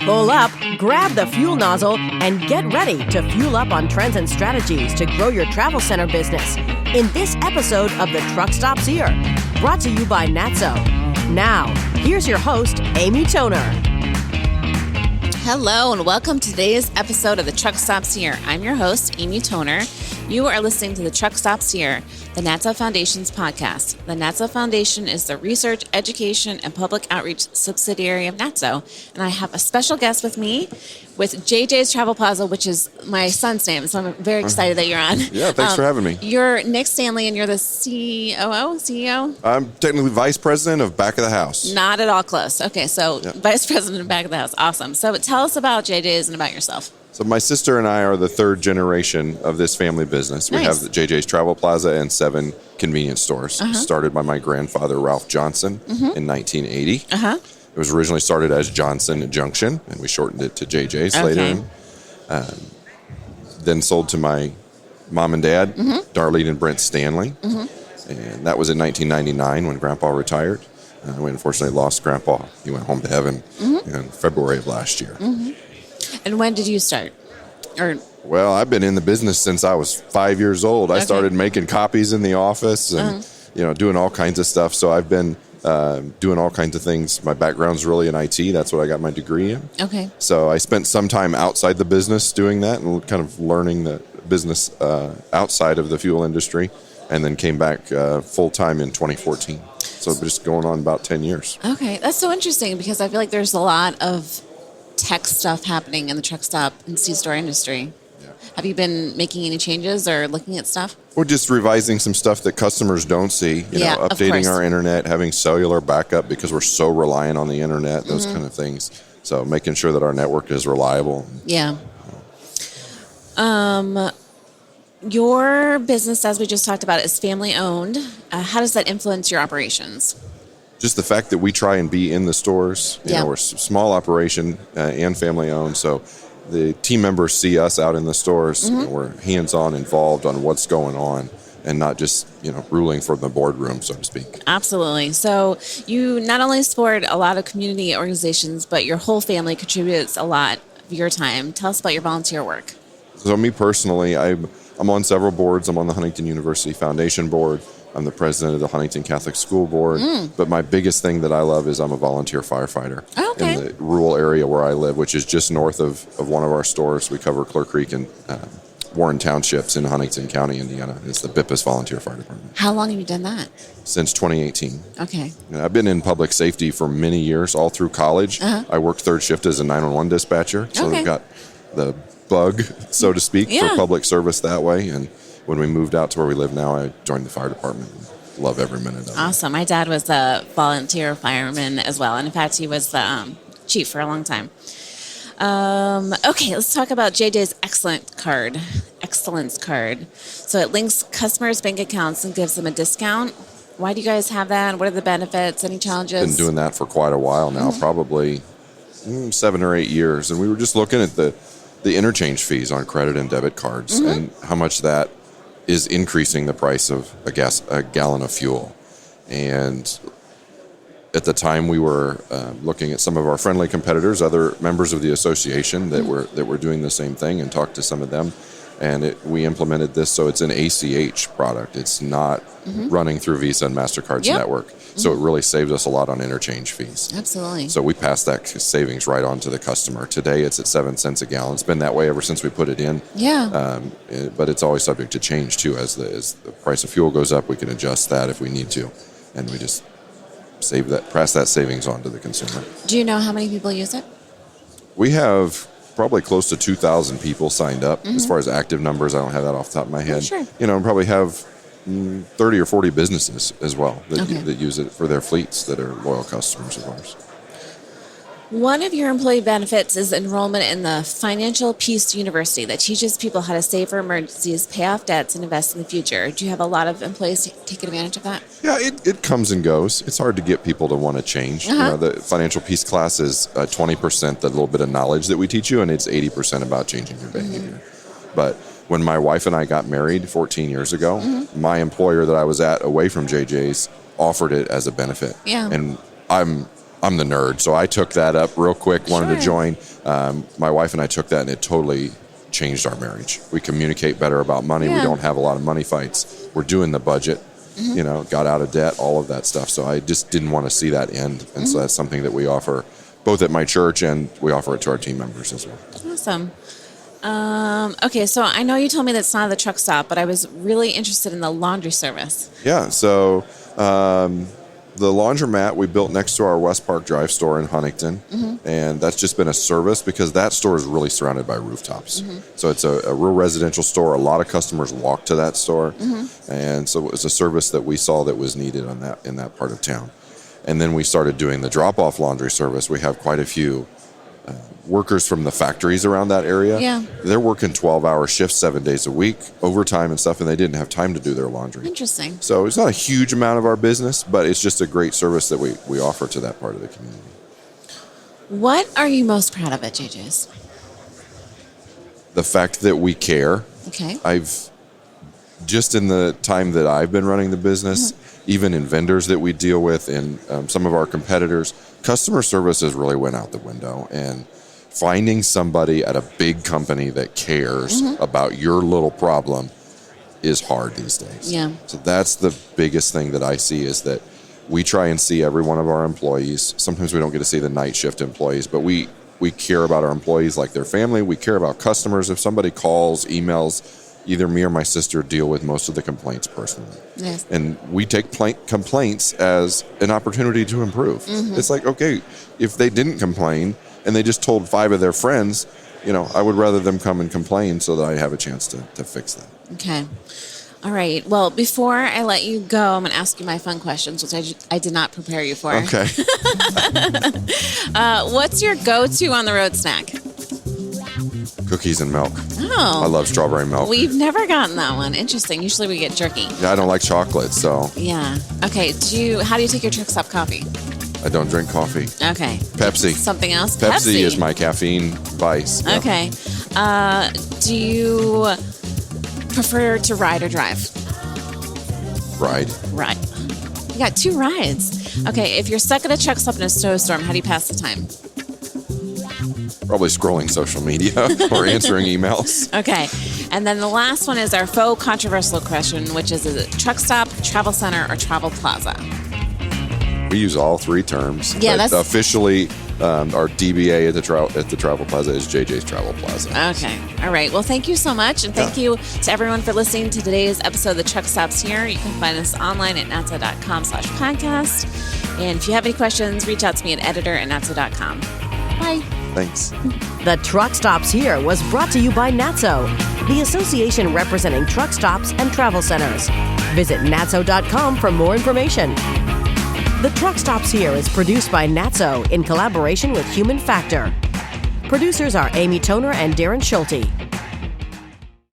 Pull up, grab the fuel nozzle, and get ready to fuel up on trends and strategies to grow your travel center business in this episode of The Truck Stops Here, brought to you by NATSO. Now, here's your host, Amy Toner. Hello, and welcome to today's episode of The Truck Stops Here. I'm your host, Amy Toner. You are listening to The Truck Stops Here, the NATSO Foundation's podcast. The NATSO Foundation is the research, education, and public outreach subsidiary of NATSO. And I have a special guest with me with JJ's Travel Plaza, which is my son's name. So I'm very excited that you're on. Yeah, thanks for having me. You're Nick Stanley, and you're the CEO? I'm technically vice president of Back of the House. Not at all close. Okay, so vice president of Back of the House. Awesome. So tell us about JJ's and about yourself. So my sister and I are the third generation of this family business. We have the JJ's Travel Plaza and 7 convenience stores. Started by my grandfather, Ralph Johnson, in 1980. It was originally started as Johnson Junction, and we shortened it to JJ's later. Then sold to my mom and dad, Darlene and Brent Stanley. And that was in 1999 when Grandpa retired. We unfortunately lost Grandpa. He went home to heaven in February of last year. And when did you start? Well, I've been in the business since I was 5 years old. I started making copies in the office and doing all kinds of stuff. So I've been doing all kinds of things. My background's really in IT. That's what I got my degree in. Okay. So I spent some time outside the business doing that and kind of learning the business outside of the fuel industry, and then came back full-time in 2014. So just going on about 10 years. Okay. That's so interesting because I feel like there's a lot of tech stuff happening in the truck stop and C-store industry. Have you been making any changes or looking at stuff? We're just revising some stuff that customers don't see, updating our internet, having cellular backup because we're so reliant on the internet, those kind of things. So making sure that our network is reliable. Yeah. Your business, as we just talked about, is family owned. How does that influence your operations? Just the fact that we try and be in the stores. We're a small operation and family owned, so the team members see us out in the stores. We're hands-on involved on what's going on and not just, ruling from the boardroom, so to speak. Absolutely. So you not only support a lot of community organizations, but your whole family contributes a lot of your time. Tell us about your volunteer work. So me personally, I'm on several boards. I'm on the Huntington University Foundation board. I'm the president of the Huntington Catholic School Board. But my biggest thing that I love is I'm a volunteer firefighter in the rural area where I live, which is just north of one of our stores. We cover Clear Creek and Warren Townships in Huntington County, Indiana. It's the BIPAS Volunteer Fire Department. How long have you done that? Since 2018. Okay. I've been in public safety for many years, all through college. I worked third shift as a 911 dispatcher. So I've got the bug, so to speak, for public service that way. And when we moved out to where we live now, I joined the fire department. Love every minute of it. Awesome. My dad was a volunteer fireman as well. And in fact, he was the chief for a long time. Okay, let's talk about JJ's Excellence card. So it links customers' bank accounts and gives them a discount. Why do you guys have that? What are the benefits? Any challenges? Been doing that for quite a while now, probably 7 or 8 years. And we were just looking at the interchange fees on credit and debit cards and how much that is increasing the price of a gallon of fuel. And at the time we were looking at some of our friendly competitors, other members of the association that were doing the same thing, and talked to some of them. And we implemented this, so it's an ACH product. It's not running through Visa and MasterCard's network. So it really saves us a lot on interchange fees. Absolutely. So we pass that savings right on to the customer. Today it's at 7 cents a gallon. It's been that way ever since we put it in. But it's always subject to change too. As the price of fuel goes up, we can adjust that if we need to. And we just pass that savings on to the consumer. Do you know how many people use it? We have probably close to 2,000 people signed up. As far as active numbers, I don't have that off the top of my head. Sure. Probably have 30 or 40 businesses as well that use it for their fleets that are loyal customers of ours. One of your employee benefits is enrollment in the Financial Peace University that teaches people how to save for emergencies, pay off debts, and invest in the future. Do you have a lot of employees taking advantage of that? Yeah, it comes and goes. It's hard to get people to want to change. The Financial Peace class is 20% the little bit of knowledge that we teach you, and it's 80% about changing your behavior. But when my wife and I got married 14 years ago, my employer that I was at away from JJ's offered it as a benefit. Yeah. And I'm the nerd, so I took that up real quick, wanted to Sure. join. My wife and I took that, and it totally changed our marriage. We communicate better about money. We Yeah. don't have a lot of money fights. We're doing the budget, got out of debt, all of that stuff. So I just didn't want to see that end. And so that's something that we offer both at my church, and we offer it to our team members as well. Awesome. Okay, so I know you told me that's not the truck stop, but I was really interested in the laundry service. Yeah, so the laundromat we built next to our West Park Drive store in Huntington, and that's just been a service because that store is really surrounded by rooftops. So it's a real residential store. A lot of customers walk to that store, and so it was a service that we saw that was needed in that part of town. And then we started doing the drop-off laundry service. We have quite a few workers from the factories around that area. Yeah. They're working 12-hour shifts 7 days a week, overtime and stuff, and they didn't have time to do their laundry. Interesting. So it's not a huge amount of our business, but it's just a great service that we offer to that part of the community. What are you most proud of at JJ's? The fact that we care. Okay. I've just in the time that I've been running the business, even in vendors that we deal with and some of our competitors, customer service has really went out the window. And finding somebody at a big company that cares about your little problem is hard these days. Yeah. So that's the biggest thing that I see is that we try and see every one of our employees. Sometimes we don't get to see the night shift employees, but we care about our employees like their family. We care about customers. If somebody calls, emails, either me or my sister deal with most of the complaints personally. Yes. And we take complaints as an opportunity to improve. It's like, okay, if they didn't complain and they just told 5 of their friends, I would rather them come and complain so that I have a chance to fix that. Okay. All right. Well, before I let you go, I'm going to ask you my fun questions, which I did not prepare you for. Okay. What's your go-to on the road snack? Cookies and milk. Oh. I love strawberry milk. We've never gotten that one. Interesting. Usually we get jerky. Yeah, I don't like chocolate, so Yeah. Okay. How do you take your truck stop coffee? I don't drink coffee. Okay. Pepsi. Something else? Pepsi is my caffeine vice. Yep. Okay. Do you prefer to ride or drive? Ride. Ride. You got 2 rides. Okay. If you're stuck at a truck stop in a snowstorm, how do you pass the time? Probably scrolling social media or answering emails. Okay. And then the last one is our faux controversial question, which is it truck stop, travel center, or travel plaza? We use all 3 terms. Yeah, but that's officially our DBA at the Travel Plaza is JJ's Travel Plaza. Okay. All right. Well, thank you so much. And thank you to everyone for listening to today's episode of The Truck Stops Here. You can find us online at natso.com/podcast. And if you have any questions, reach out to me at editor@natso.com. Bye. Thanks. The Truck Stops Here was brought to you by NATSO, the association representing truck stops and travel centers. Visit natso.com for more information. The Truck Stops Here is produced by NATSO in collaboration with Human Factor. Producers are Amy Toner and Darren Schulte.